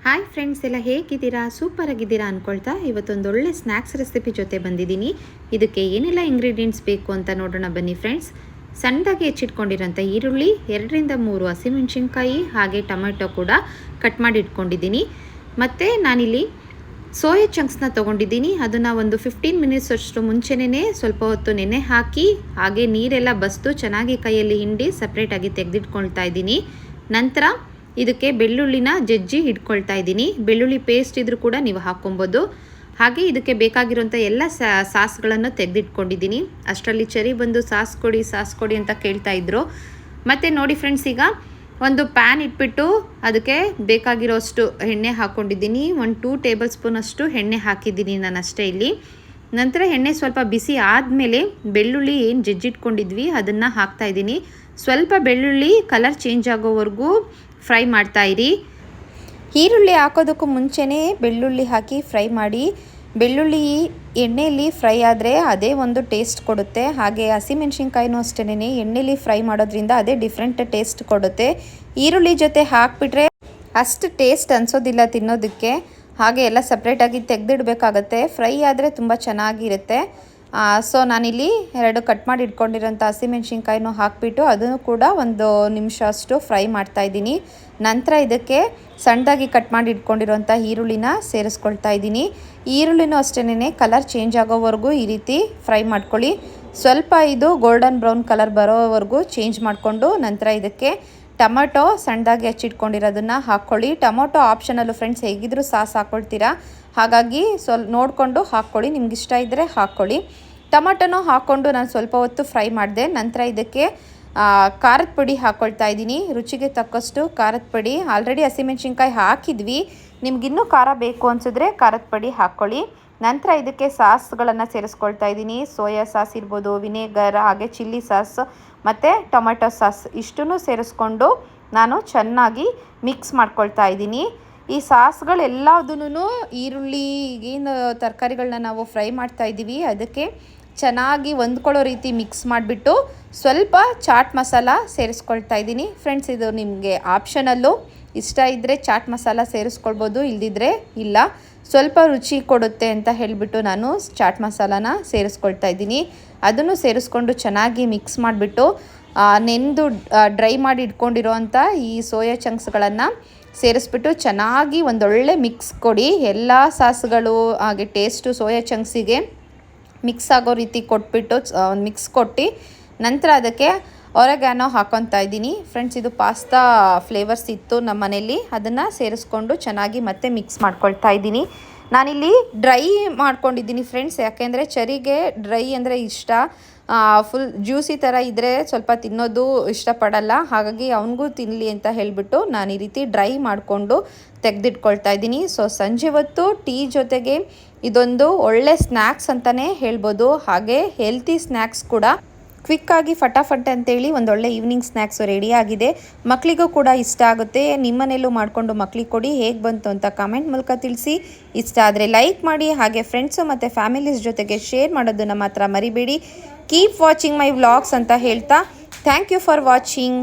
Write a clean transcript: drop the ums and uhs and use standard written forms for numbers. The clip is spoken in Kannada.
ಹಾಯ್ ಫ್ರೆಂಡ್ಸ್, ಎಲ್ಲ ಹೇಗಿದ್ದೀರಾ? ಸೂಪರ್ ಆಗಿದ್ದೀರಾ ಅಂದ್ಕೊಳ್ತಾ ಇವತ್ತೊಂದು ಒಳ್ಳೆ ಸ್ನ್ಯಾಕ್ಸ್ ರೆಸಿಪಿ ಜೊತೆ ಬಂದಿದ್ದೀನಿ. ಇದಕ್ಕೆ ಏನೆಲ್ಲ ಇಂಗ್ರೀಡಿಯೆಂಟ್ಸ್ ಬೇಕು ಅಂತ ನೋಡೋಣ ಬನ್ನಿ ಫ್ರೆಂಡ್ಸ್. ಸಣ್ಣದಾಗಿ ಹೆಚ್ಚಿಟ್ಕೊಂಡಿರೋಂಥ ಈರುಳ್ಳಿ, 2-3 ಹಸಿಮೆಣಸಿನ್ಕಾಯಿ, ಹಾಗೆ ಟೊಮೆಟೊ ಕೂಡ ಕಟ್ ಮಾಡಿ ಇಟ್ಕೊಂಡಿದ್ದೀನಿ. ಮತ್ತು ನಾನಿಲ್ಲಿ ಸೋಯಾ ಚಂಕ್ಸ್ನ ತೊಗೊಂಡಿದ್ದೀನಿ. ಅದನ್ನು ಒಂದು 15 ಮಿನಿಟ್ಸ್ ಅಷ್ಟು ಮುಂಚೆನೇ ಸ್ವಲ್ಪ ಹೊತ್ತು ನೆನೆ ಹಾಕಿ ಹಾಗೆ ನೀರೆಲ್ಲ ಬಸ್ದು ಚೆನ್ನಾಗಿ ಕೈಯಲ್ಲಿ ಹಿಂಡಿ ಸಪ್ರೇಟಾಗಿ ತೆಗೆದಿಟ್ಕೊಳ್ತಾ ಇದ್ದೀನಿ. ನಂತರ ಇದಕ್ಕೆ ಬೆಳ್ಳುಳ್ಳಿನ ಜಜ್ಜಿ ಇಟ್ಕೊಳ್ತಾ ಇದ್ದೀನಿ. ಬೆಳ್ಳುಳ್ಳಿ ಪೇಸ್ಟ್ ಇದ್ರೂ ಕೂಡ ನೀವು ಹಾಕ್ಕೊಬೋದು. ಹಾಗೆ ಇದಕ್ಕೆ ಬೇಕಾಗಿರೋಂಥ ಎಲ್ಲ ಸಾಸ್ಗಳನ್ನು ತೆಗೆದಿಟ್ಕೊಂಡಿದ್ದೀನಿ. ಅಷ್ಟರಲ್ಲಿ ಚರಿ ಬಂದು ಸಾಸ್ ಕೊಡಿ ಅಂತ ಕೇಳ್ತಾ ಇದ್ರು. ಮತ್ತು ನೋಡಿ ಫ್ರೆಂಡ್ಸ್, ಈಗ ಒಂದು ಪ್ಯಾನ್ ಇಟ್ಬಿಟ್ಟು ಅದಕ್ಕೆ ಬೇಕಾಗಿರೋಷ್ಟು ಎಣ್ಣೆ ಹಾಕ್ಕೊಂಡಿದ್ದೀನಿ. 2 ಟೇಬಲ್ ಸ್ಪೂನ್ ಅಷ್ಟು ಎಣ್ಣೆ ಹಾಕಿದ್ದೀನಿ ನಾನು ಅಷ್ಟೇ ಇಲ್ಲಿ. ನಂತರ ಎಣ್ಣೆ ಸ್ವಲ್ಪ ಬಿಸಿ ಆದಮೇಲೆ ಬೆಳ್ಳುಳ್ಳಿ ಏನು ಜಜ್ಜಿಟ್ಕೊಂಡಿದ್ವಿ ಅದನ್ನು ಹಾಕ್ತಾಯಿದ್ದೀನಿ. ಸ್ವಲ್ಪ ಬೆಳ್ಳುಳ್ಳಿ ಕಲರ್ ಚೇಂಜ್ ಆಗೋವರೆಗೂ ಫ್ರೈ ಮಾಡ್ತಾಯಿರಿ. ಈರುಳ್ಳಿ ಹಾಕೋದಕ್ಕೂ ಮುಂಚೆನೇ ಬೆಳ್ಳುಳ್ಳಿ ಹಾಕಿ ಫ್ರೈ ಮಾಡಿ. ಬೆಳ್ಳುಳ್ಳಿ ಎಣ್ಣೆಯಲ್ಲಿ ಫ್ರೈ ಆದರೆ ಅದೇ ಒಂದು ಟೇಸ್ಟ್ ಕೊಡುತ್ತೆ. ಹಾಗೆ ಹಸಿಮೆಣ್ಸಿನ್ಕಾಯಿನೂ ಅಷ್ಟೇ ಎಣ್ಣೆಯಲ್ಲಿ ಫ್ರೈ ಮಾಡೋದ್ರಿಂದ ಅದೇ ಡಿಫ್ರೆಂಟ್ ಟೇಸ್ಟ್ ಕೊಡುತ್ತೆ. ಈರುಳ್ಳಿ ಜೊತೆ ಹಾಕಿಬಿಟ್ರೆ ಅಷ್ಟು ಟೇಸ್ಟ್ ಅನಿಸೋದಿಲ್ಲ ತಿನ್ನೋದಕ್ಕೆ. ಹಾಗೆ ಎಲ್ಲ ಸಪ್ರೇಟಾಗಿ ತೆಗೆದಿಡಬೇಕಾಗತ್ತೆ. ಫ್ರೈ ಆದರೆ ತುಂಬ ಚೆನ್ನಾಗಿರುತ್ತೆ. ಸೊ ನಾನಿಲ್ಲಿ 2 ಕಟ್ ಮಾಡಿ ಇಟ್ಕೊಂಡಿರೋಂಥ ಹಸಿಮೆಣ್ಸಿನ್ಕಾಯಿನೂ ಹಾಕಿಬಿಟ್ಟು ಅದನ್ನು ಕೂಡ 1 ನಿಮಿಷ ಅಷ್ಟು ಫ್ರೈ ಮಾಡ್ತಾಯಿದ್ದೀನಿ. ನಂತರ ಇದಕ್ಕೆ ಸಣ್ಣದಾಗಿ ಕಟ್ ಮಾಡಿ ಇಟ್ಕೊಂಡಿರೋಂಥ ಈರುಳ್ಳಿನ ಸೇರಿಸ್ಕೊಳ್ತಾ ಇದ್ದೀನಿ. ಈರುಳ್ಳಿನೂ ಅಷ್ಟೇ ಕಲರ್ ಚೇಂಜ್ ಆಗೋವರೆಗೂ ಈ ರೀತಿ ಫ್ರೈ ಮಾಡ್ಕೊಳ್ಳಿ. ಸ್ವಲ್ಪ ಇದು ಗೋಲ್ಡನ್ ಬ್ರೌನ್ ಕಲರ್ ಬರೋವರೆಗೂ ಚೇಂಜ್ ಮಾಡಿಕೊಂಡು ನಂತರ ಇದಕ್ಕೆ ಟೊಮೆಟೊ ಸಣ್ಣದಾಗಿ ಹಚ್ಚಿಟ್ಕೊಂಡಿರೋದನ್ನು ಹಾಕ್ಕೊಳ್ಳಿ. ಟೊಮೊಟೊ ಆಪ್ಷನಲ್ಲು ಫ್ರೆಂಡ್ಸ್, ಹೇಗಿದ್ರೂ ಸಾಸ್ ಹಾಕ್ಕೊಳ್ತೀರಾ, ಹಾಗಾಗಿ ನೋಡಿಕೊಂಡು ಹಾಕ್ಕೊಳ್ಳಿ. ನಿಮ್ಗೆ ಇಷ್ಟ ಇದ್ದರೆ ಹಾಕ್ಕೊಳ್ಳಿ. ಟೊಮೊಟೊನೂ ಹಾಕ್ಕೊಂಡು ನಾನು ಸ್ವಲ್ಪ ಹೊತ್ತು ಫ್ರೈ ಮಾಡಿದೆ. ನಂತರ ಇದಕ್ಕೆ ಖಾರದ ಪುಡಿ ಹಾಕ್ಕೊಳ್ತಾ ಇದ್ದೀನಿ. ರುಚಿಗೆ ತಕ್ಕಷ್ಟು ಖಾರದ ಪುಡಿ. ಆಲ್ರೆಡಿ ಹಸಿಮೆಣ್ಸಿನ್ಕಾಯಿ ಹಾಕಿದ್ವಿ. ನಿಮ್ಗಿನ್ನೂ ಖಾರ ಬೇಕು ಅನಿಸಿದ್ರೆ ಖಾರದ ಪುಡಿ ಹಾಕ್ಕೊಳ್ಳಿ. ನಂತರ ಇದಕ್ಕೆ ಸಾಸ್ಗಳನ್ನು ಸೇರಿಸ್ಕೊಳ್ತಾ ಇದ್ದೀನಿ. ಸೋಯಾ ಸಾಸ್ ಇರ್ಬೋದು, ವಿನೆಗರ್, ಹಾಗೆ ಚಿಲ್ಲಿ ಸಾಸ್ ಮತ್ತು ಟೊಮೆಟೊ ಸಾಸ್ ಇಷ್ಟನ್ನು ಸೇರಿಸ್ಕೊಂಡು ನಾನು ಚೆನ್ನಾಗಿ ಮಿಕ್ಸ್ ಮಾಡ್ಕೊಳ್ತಾ ಇದ್ದೀನಿ. ಈ ಸಾಸ್ಗಳೆಲ್ಲದನ್ನೂ ಈರುಳ್ಳಿ ಏನು ತರಕಾರಿಗಳನ್ನ ನಾವು ಫ್ರೈ ಮಾಡ್ತಾ ಇದ್ದೀವಿ ಅದಕ್ಕೆ ಚೆನ್ನಾಗಿ ಹೊಂದ್ಕೊಳ್ಳೋ ರೀತಿ ಮಿಕ್ಸ್ ಮಾಡಿಬಿಟ್ಟು ಸ್ವಲ್ಪ ಚಾಟ್ ಮಸಾಲ ಸೇರಿಸ್ಕೊಳ್ತಾ ಇದ್ದೀನಿ. ಫ್ರೆಂಡ್ಸ್, ಇದು ನಿಮಗೆ ಆಪ್ಷನಲ್ಲು. ಇಷ್ಟ ಇದ್ದರೆ ಚಾಟ್ ಮಸಾಲ ಸೇರಿಸ್ಕೊಳ್ಬೋದು, ಇಲ್ದಿದ್ರೆ ಇಲ್ಲ. ಸ್ವಲ್ಪ ರುಚಿ ಕೊಡುತ್ತೆ ಅಂತ ಹೇಳಿಬಿಟ್ಟು ನಾನು ಚಾಟ್ ಮಸಾಲಾನ ಸೇರಿಸ್ಕೊಳ್ತಾ ಇದ್ದೀನಿ. ಅದನ್ನು ಸೇರಿಸ್ಕೊಂಡು ಚೆನ್ನಾಗಿ ಮಿಕ್ಸ್ ಮಾಡಿಬಿಟ್ಟು ನೆಂದು ಡ್ರೈ ಮಾಡಿ ಇಟ್ಕೊಂಡಿರೋವಂಥ ಈ ಸೋಯಾ ಚಂಕ್ಸ್ಗಳನ್ನು ಸೇರಿಸ್ಬಿಟ್ಟು ಚೆನ್ನಾಗಿ ಒಂದೊಳ್ಳೆ ಮಿಕ್ಸ್ ಕೊಡಿ. ಎಲ್ಲ ಸಾಸ್ಗಳು ಹಾಗೆ ಟೇಸ್ಟು ಸೋಯಾ ಚಂಕ್ಸಿಗೆ ಮಿಕ್ಸ್ ಆಗೋ ರೀತಿ ಕೊಟ್ಬಿಟ್ಟು ಮಿಕ್ಸ್ ಕೊಟ್ಟು ನಂತರ ಅದಕ್ಕೆ ಒರೆಗಾನೋ ಹಾಕ್ಕೊತಾ ಇದ್ದೀನಿ. ಫ್ರೆಂಡ್ಸ್, ಇದು ಪಾಸ್ತಾ ಫ್ಲೇವರ್ಸ್ ಇತ್ತು ನಮ್ಮ ಮನೇಲಿ, ಅದನ್ನು ಸೇರಿಸ್ಕೊಂಡು ಚೆನ್ನಾಗಿ ಮತ್ತೆ ಮಿಕ್ಸ್ ಮಾಡ್ಕೊಳ್ತಾ ಇದ್ದೀನಿ. ನಾನಿಲ್ಲಿ ಡ್ರೈ ಮಾಡ್ಕೊಂಡಿದ್ದೀನಿ ಫ್ರೆಂಡ್ಸ್, ಯಾಕೆಂದರೆ ಚರಿಗೆ ಡ್ರೈ ಅಂದರೆ ಇಷ್ಟ. ಫುಲ್ ಜ್ಯೂಸಿ ಥರ ಇದ್ದರೆ ಸ್ವಲ್ಪ ತಿನ್ನೋದು ಇಷ್ಟಪಡಲ್ಲ. ಹಾಗಾಗಿ ಅವನಿಗೂ ತಿನ್ನಲಿ ಅಂತ ಹೇಳಿಬಿಟ್ಟು ನಾನು ಈ ರೀತಿ ಡ್ರೈ ಮಾಡಿಕೊಂಡು ತೆಗೆದಿಟ್ಕೊಳ್ತಾ ಇದ್ದೀನಿ. ಸೊ ಸಂಜೆ ಹೊತ್ತು ಟೀ ಜೊತೆಗೆ ಇದೊಂದು ಒಳ್ಳೆ ಸ್ನ್ಯಾಕ್ಸ್ ಅಂತಲೇ ಹೇಳ್ಬೋದು. ಹಾಗೆ ಹೆಲ್ತಿ ಸ್ನ್ಯಾಕ್ಸ್ ಕೂಡ. ಕ್ವಿಕ್ಕಾಗಿ ಫಟಾಫಟ್ ಅಂತೇಳಿ ಒಂದೊಳ್ಳೆ ಈವ್ನಿಂಗ್ ಸ್ನ್ಯಾಕ್ಸು ರೆಡಿಯಾಗಿದೆ. ಮಕ್ಕಳಿಗೂ ಕೂಡ ಇಷ್ಟ ಆಗುತ್ತೆ. ನಿಮ್ಮನೇಲೂ ಮಾಡಿಕೊಂಡು ಮಕ್ಕಳಿಗೆ ಕೊಡಿ. ಹೇಗೆ ಬಂತು ಅಂತ ಕಾಮೆಂಟ್ ಮೂಲಕ ತಿಳಿಸಿ. ಇಷ್ಟ ಆದರೆ ಲೈಕ್ ಮಾಡಿ. ಹಾಗೆ ಫ್ರೆಂಡ್ಸು ಮತ್ತು ಫ್ಯಾಮಿಲೀಸ್ ಜೊತೆಗೆ ಶೇರ್ ಮಾಡೋದನ್ನು ಮಾತ್ರ ಮರಿಬೇಡಿ. ಕೀಪ್ ವಾಚಿಂಗ್ ಮೈ ವ್ಲಾಗ್ಸ್ ಅಂತ ಹೇಳ್ತಾ ಥ್ಯಾಂಕ್ ಯು ಫಾರ್ ವಾಚಿಂಗ್.